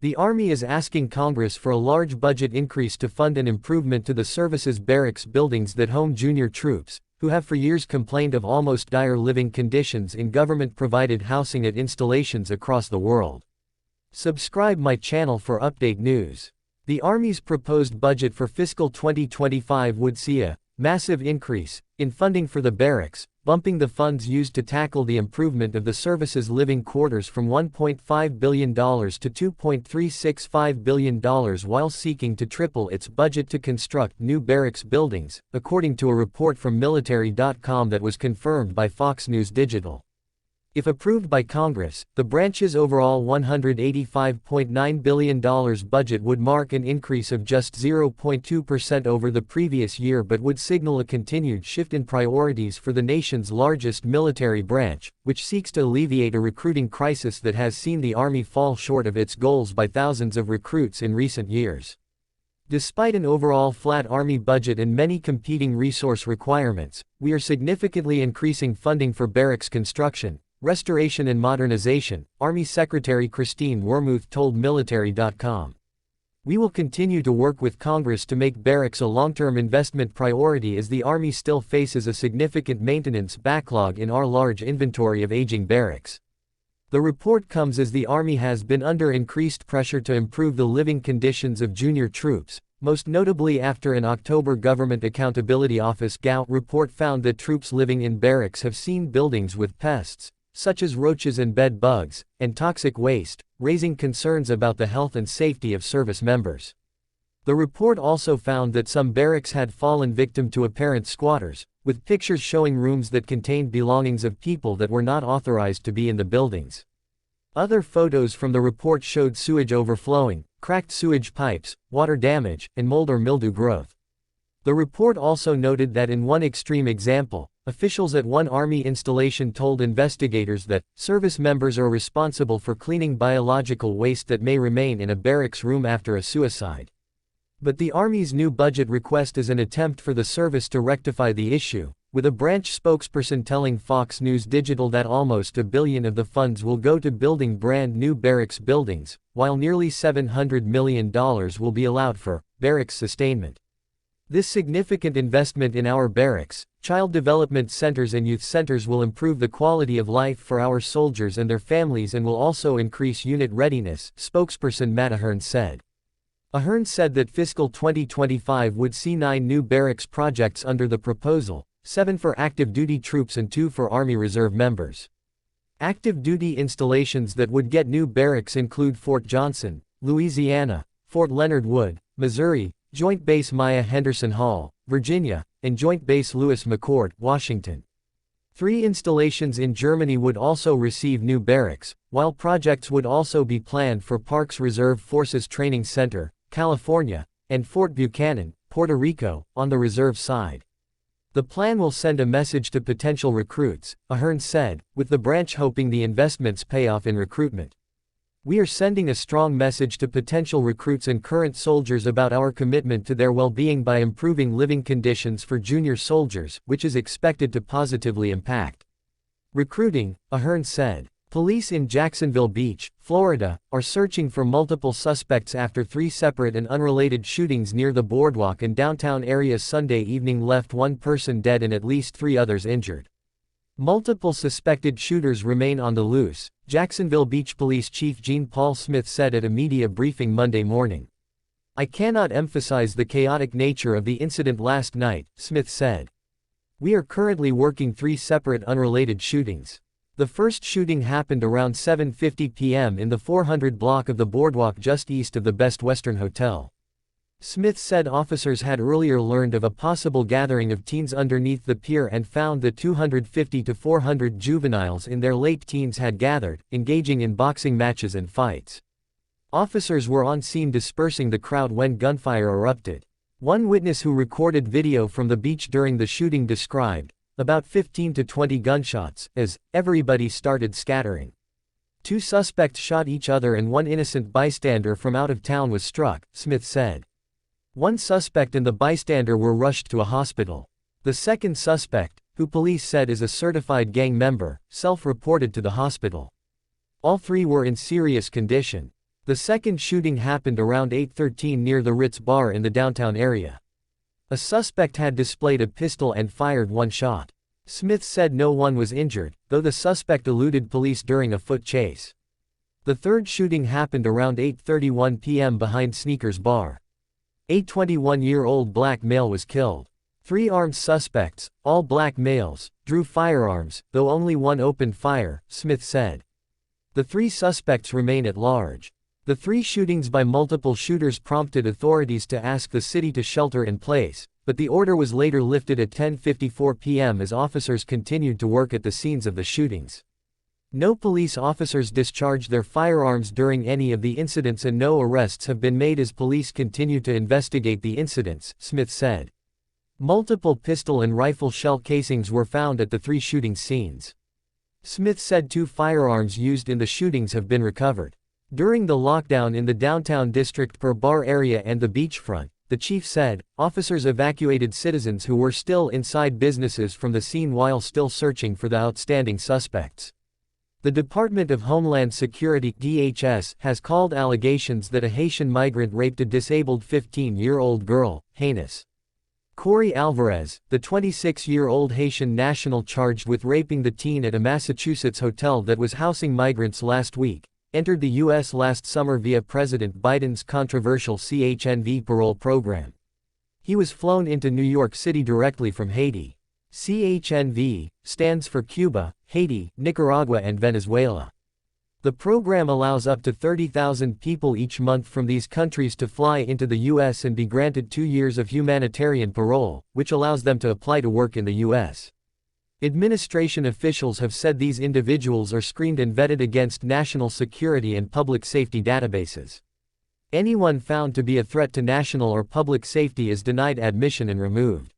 The Army is asking Congress for a large budget increase to fund an improvement to the service's barracks buildings that home junior troops, who have for years complained of almost dire living conditions in government-provided housing at installations across the world. Subscribe my channel for update news. The Army's proposed budget for fiscal 2025 would see a massive increase in funding for the barracks, bumping the funds used to tackle the improvement of the service's living quarters from $1.5 billion to $2.365 billion while seeking to triple its budget to construct new barracks buildings, according to a report from military.com that was confirmed by Fox News Digital. If approved by Congress, the branch's overall $185.9 billion budget would mark an increase of just 0.2% over the previous year but would signal a continued shift in priorities for the nation's largest military branch, which seeks to alleviate a recruiting crisis that has seen the Army fall short of its goals by thousands of recruits in recent years. Despite an overall flat Army budget and many competing resource requirements, we are significantly increasing funding for barracks construction, restoration and modernization, Army Secretary Christine Wormuth told military.com. We will continue to work with Congress to make barracks a long-term investment priority as the Army still faces a significant maintenance backlog in our large inventory of aging barracks. The report comes as the Army has been under increased pressure to improve the living conditions of junior troops, most notably after an October Government Accountability Office (GAO) report found that troops living in barracks have seen buildings with pests, such as roaches and bed bugs, and toxic waste, raising concerns about the health and safety of service members. The report also found that some barracks had fallen victim to apparent squatters, with pictures showing rooms that contained belongings of people that were not authorized to be in the buildings. Other photos from the report showed sewage overflowing, cracked sewage pipes, water damage, and mold or mildew growth. The report also noted that in one extreme example, officials at one Army installation told investigators that service members are responsible for cleaning biological waste that may remain in a barracks room after a suicide. But the Army's new budget request is an attempt for the service to rectify the issue, with a branch spokesperson telling Fox News Digital that almost $1 billion of the funds will go to building brand new barracks buildings, while nearly $700 million will be allowed for barracks sustainment. This significant investment in our barracks, child development centers and youth centers will improve the quality of life for our soldiers and their families and will also increase unit readiness, spokesperson Matt Ahern said. Ahern said that fiscal 2025 would see 9 new barracks projects under the proposal, 7 for active duty troops and 2 for Army Reserve members. Active duty installations that would get new barracks include Fort Johnson, Louisiana, Fort Leonard Wood, Missouri, Joint Base Maya Henderson Hall, Virginia, and Joint Base Lewis McChord, Washington. 3 installations in Germany would also receive new barracks, while projects would also be planned for Parks Reserve Forces Training Center, California, and Fort Buchanan, Puerto Rico, on the reserve side. The plan will send a message to potential recruits, Ahern said, with the branch hoping the investments pay off in recruitment. We are sending a strong message to potential recruits and current soldiers about our commitment to their well-being by improving living conditions for junior soldiers, which is expected to positively impact recruiting, Ahern said. Police in Jacksonville Beach, Florida, are searching for multiple suspects after 3 separate and unrelated shootings near the boardwalk and downtown area Sunday evening left 1 person dead and at least 3 others injured. Multiple suspected shooters remain on the loose, Jacksonville Beach Police Chief Jean Paul Smith said at a media briefing Monday morning. I cannot emphasize the chaotic nature of the incident last night, Smith said. We are currently working 3 separate unrelated shootings. The first shooting happened around 7:50 p.m. in the 400 block of the boardwalk just east of the Best Western Hotel. Smith said officers had earlier learned of a possible gathering of teens underneath the pier and found that 250 to 400 juveniles in their late teens had gathered, engaging in boxing matches and fights. Officers were on scene dispersing the crowd when gunfire erupted. One witness who recorded video from the beach during the shooting described about 15 to 20 gunshots as everybody started scattering. 2 suspects shot each other and 1 innocent bystander from out of town was struck, Smith said. 1 suspect and the bystander were rushed to a hospital. The second suspect, who police said is a certified gang member, self-reported to the hospital. All 3 were in serious condition. The second shooting happened around 8:13 near the Ritz Bar in the downtown area. A suspect had displayed a pistol and fired one shot. Smith said no one was injured, though the suspect eluded police during a foot chase. The third shooting happened around 8:31 p.m. behind Sneakers Bar. A 21-year-old black male was killed. 3 armed suspects, all black males, drew firearms, though only one opened fire, Smith said. The 3 suspects remain at large. The 3 shootings by multiple shooters prompted authorities to ask the city to shelter in place, but the order was later lifted at 10:54 p.m. as officers continued to work at the scenes of the shootings. No police officers discharged their firearms during any of the incidents and no arrests have been made as police continue to investigate the incidents, Smith said. Multiple pistol and rifle shell casings were found at the 3 shooting scenes. Smith said 2 firearms used in the shootings have been recovered. During the lockdown in the downtown district per bar area and the beachfront, the chief said, officers evacuated citizens who were still inside businesses from the scene while still searching for the outstanding suspects. The Department of Homeland Security (DHS) has called allegations that a Haitian migrant raped a disabled 15-year-old girl, heinous. Corey Alvarez, the 26-year-old Haitian national charged with raping the teen at a Massachusetts hotel that was housing migrants last week, entered the U.S. last summer via President Biden's controversial CHNV parole program. He was flown into New York City directly from Haiti. CHNV stands for Cuba, Haiti, Nicaragua and Venezuela. The program allows up to 30,000 people each month from these countries to fly into the U.S. and be granted 2 years of humanitarian parole, which allows them to apply to work in the U.S. Administration officials have said these individuals are screened and vetted against national security and public safety databases. Anyone found to be a threat to national or public safety is denied admission and removed.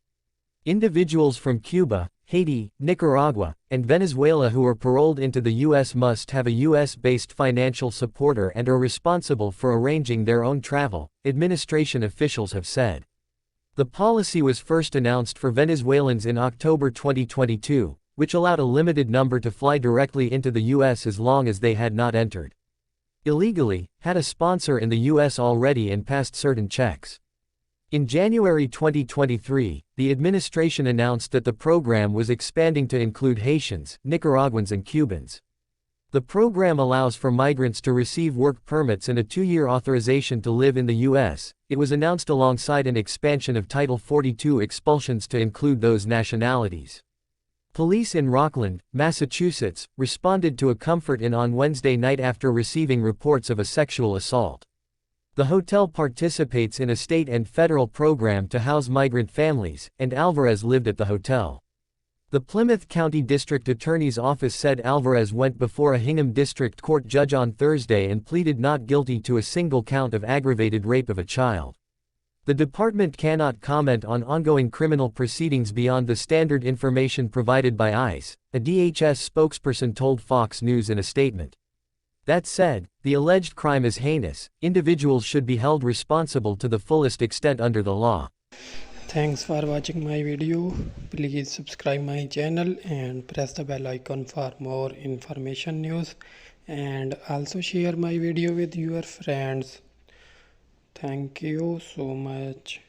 Individuals from Cuba, Haiti, Nicaragua, and Venezuela who are paroled into the U.S. must have a U.S.-based financial supporter and are responsible for arranging their own travel, administration officials have said. The policy was first announced for Venezuelans in October 2022, which allowed a limited number to fly directly into the U.S. as long as they had not entered illegally, had a sponsor in the U.S. already and passed certain checks. In January 2023, the administration announced that the program was expanding to include Haitians, Nicaraguans and Cubans. The program allows for migrants to receive work permits and a 2-year authorization to live in the U.S. It was announced alongside an expansion of Title 42 expulsions to include those nationalities. Police in Rockland, Massachusetts, responded to a Comfort Inn on Wednesday night after receiving reports of a sexual assault. The hotel participates in a state and federal program to house migrant families, and Alvarez lived at the hotel. The Plymouth County District Attorney's Office said Alvarez went before a Hingham District Court judge on Thursday and pleaded not guilty to a single count of aggravated rape of a child. The department cannot comment on ongoing criminal proceedings beyond the standard information provided by ICE, a DHS spokesperson told Fox News in a statement. That said, the alleged crime is heinous. Individuals should be held responsible to the fullest extent under the law. Thanks for watching my video. Please subscribe my channel and press the bell icon for more information news, and also share my video with your friends. Thank you so much.